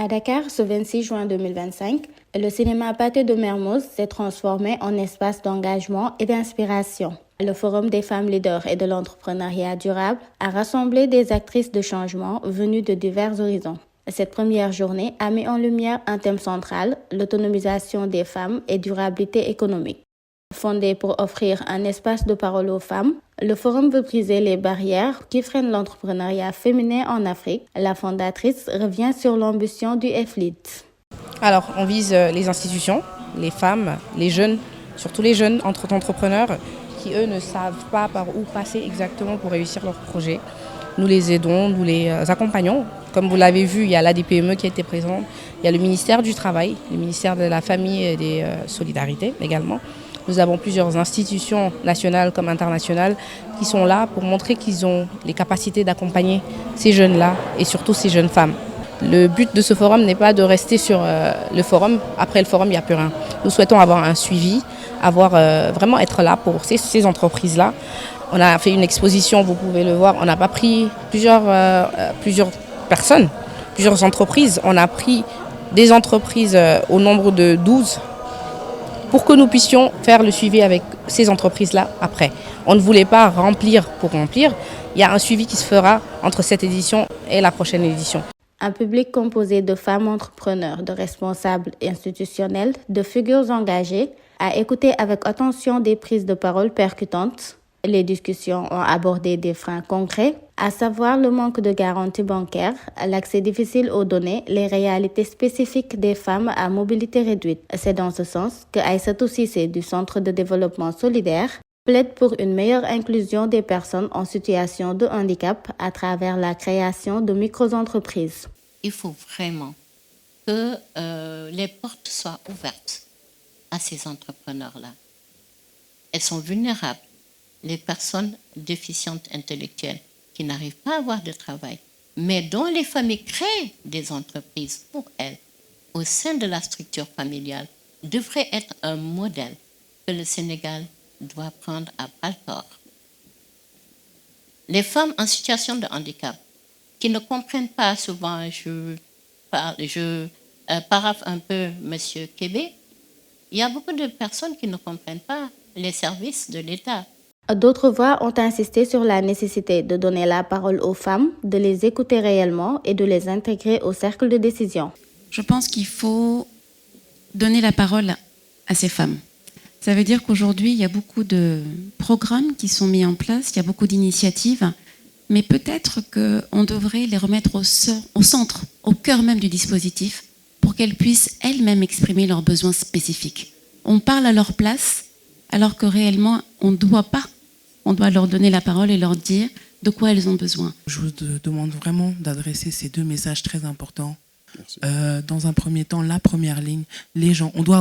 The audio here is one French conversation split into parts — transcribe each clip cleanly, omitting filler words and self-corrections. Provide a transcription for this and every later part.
À Dakar, ce 26 juin 2025, le cinéma Pathé de Mermoz s'est transformé en espace d'engagement et d'inspiration. Le Forum des femmes leaders et de l'entrepreneuriat durable a rassemblé des actrices de changement venues de divers horizons. Cette première journée a mis en lumière un thème central, l'autonomisation des femmes et durabilité économique. Fondé pour offrir un espace de parole aux femmes, le forum veut briser les barrières qui freinent l'entrepreneuriat féminin en Afrique. La fondatrice revient sur l'ambition du FLEAD. Alors, on vise les institutions, les femmes, les jeunes, surtout les jeunes entrepreneurs qui, eux, ne savent pas par où passer exactement pour réussir leur projet. Nous les aidons, nous les accompagnons. Comme vous l'avez vu, il y a l'ADPME qui a été présente, il y a le ministère du Travail, le ministère de la Famille et des Solidarités également. Nous avons plusieurs institutions nationales comme internationales qui sont là pour montrer qu'ils ont les capacités d'accompagner ces jeunes-là et surtout ces jeunes femmes. Le but de ce forum n'est pas de rester sur le forum. Après le forum, il n'y a plus rien. Nous souhaitons avoir un suivi, vraiment être là pour ces entreprises-là. On a fait une exposition, vous pouvez le voir. On n'a pas pris plusieurs personnes, plusieurs entreprises. On a pris des entreprises au nombre de 12 pour que nous puissions faire le suivi avec ces entreprises-là après. On ne voulait pas remplir pour remplir. Il y a un suivi qui se fera entre cette édition et la prochaine édition. Un public composé de femmes entrepreneurs, de responsables institutionnels, de figures engagées a écouté avec attention des prises de parole percutantes. Les discussions ont abordé des freins concrets, à savoir le manque de garantie bancaire, l'accès difficile aux données, les réalités spécifiques des femmes à mobilité réduite. C'est dans ce sens que Aïssatou Cissé du Centre de développement solidaire plaide pour une meilleure inclusion des personnes en situation de handicap à travers la création de micro-entreprises. Il faut vraiment que les portes soient ouvertes à ces entrepreneurs-là. Elles sont vulnérables. Les personnes déficientes intellectuelles qui n'arrivent pas à avoir de travail, mais dont les familles créent des entreprises pour elles au sein de la structure familiale, devrait être un modèle que le Sénégal doit prendre à bras-le-corps. Les femmes en situation de handicap qui ne comprennent pas souvent, je paraphe un peu M. Kébé, il y a beaucoup de personnes qui ne comprennent pas les services de l'État. D'autres voix ont insisté sur la nécessité de donner la parole aux femmes, de les écouter réellement et de les intégrer au cercle de décision. Je pense qu'il faut donner la parole à ces femmes. Ça veut dire qu'aujourd'hui, il y a beaucoup de programmes qui sont mis en place, il y a beaucoup d'initiatives, mais peut-être qu'on devrait les remettre au centre, au cœur même du dispositif, pour qu'elles puissent elles-mêmes exprimer leurs besoins spécifiques. On parle à leur place, alors que réellement, on ne doit pas. On doit leur donner la parole et leur dire de quoi elles ont besoin. Je vous demande vraiment d'adresser ces deux messages très importants. Dans un premier temps, la première ligne, les gens, on doit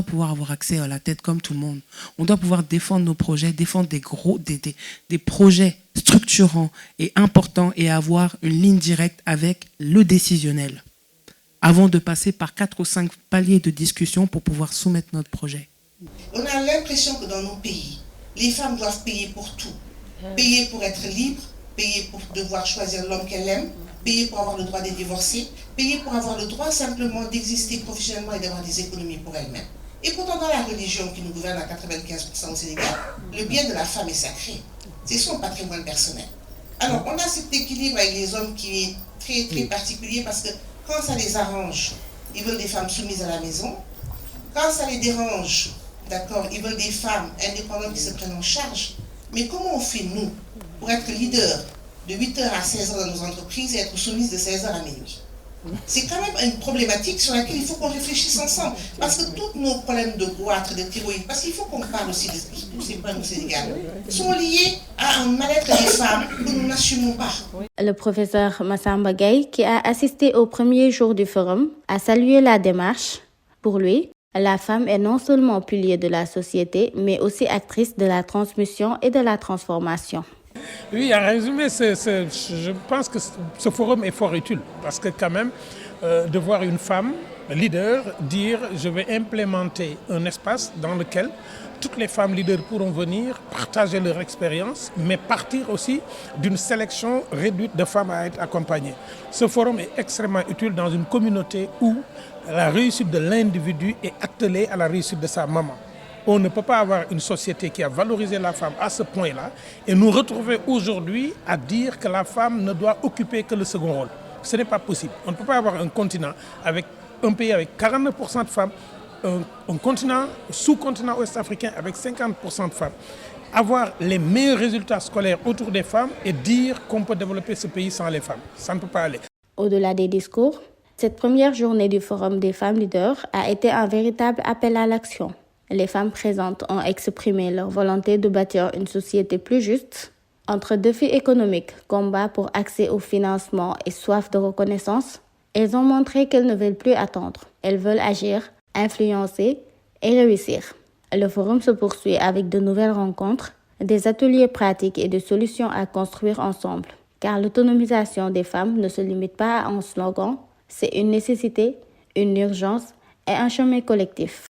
pouvoir avoir accès à la tête comme tout le monde. On doit pouvoir défendre nos projets, défendre des projets structurants et importants et avoir une ligne directe avec le décisionnel avant de passer par 4 ou 5 paliers de discussion pour pouvoir soumettre notre projet. On a l'impression que dans nos pays, les femmes doivent payer pour tout. Payer pour être libre, payer pour devoir choisir l'homme qu'elle aime, payer pour avoir le droit de divorcer, payer pour avoir le droit simplement d'exister professionnellement et d'avoir des économies pour elle-même. Et pourtant, dans la religion qui nous gouverne à 95% au Sénégal, le bien de la femme est sacré. C'est son patrimoine personnel. Alors, on a cet équilibre avec les hommes qui est très, très particulier parce que quand ça les arrange, ils veulent des femmes soumises à la maison. Quand ça les dérange, d'accord, ils veulent des femmes indépendantes qui se prennent en charge. Mais comment on fait, nous, pour être leader de 8h à 16h dans nos entreprises et être soumise de 16h à minuit? C'est quand même une problématique sur laquelle il faut qu'on réfléchisse ensemble. Parce que tous nos problèmes de goitre, de thyroïde, parce qu'il faut qu'on parle aussi de tous ces problèmes au Sénégal, sont liés à un mal-être des femmes que nous n'assumons pas. Le professeur Massamba Gaye, qui a assisté au premier jour du forum, a salué la démarche. Pour lui, la femme est non seulement pilier de la société, mais aussi actrice de la transmission et de la transformation. Oui, en résumé, je pense que ce forum est fort utile parce que quand même, de voir une femme leader dire je vais implémenter un espace dans lequel toutes les femmes leaders pourront venir partager leur expérience, mais partir aussi d'une sélection réduite de femmes à être accompagnées. Ce forum est extrêmement utile dans une communauté où la réussite de l'individu est attelée à la réussite de sa maman. On ne peut pas avoir une société qui a valorisé la femme à ce point-là et nous retrouver aujourd'hui à dire que la femme ne doit occuper que le second rôle. Ce n'est pas possible. On ne peut pas avoir un continent avec un pays avec 49% de femmes, un continent, sous-continent ouest-africain avec 50% de femmes. Avoir les meilleurs résultats scolaires autour des femmes et dire qu'on peut développer ce pays sans les femmes. Ça ne peut pas aller. Au-delà des discours, cette première journée du Forum des femmes leaders a été un véritable appel à l'action. Les femmes présentes ont exprimé leur volonté de bâtir une société plus juste. Entre défis économiques, combat pour accès au financement et soif de reconnaissance, elles ont montré qu'elles ne veulent plus attendre. Elles veulent agir, influencer et réussir. Le forum se poursuit avec de nouvelles rencontres, des ateliers pratiques et des solutions à construire ensemble. Car l'autonomisation des femmes ne se limite pas à un slogan, c'est une nécessité, une urgence et un chemin collectif.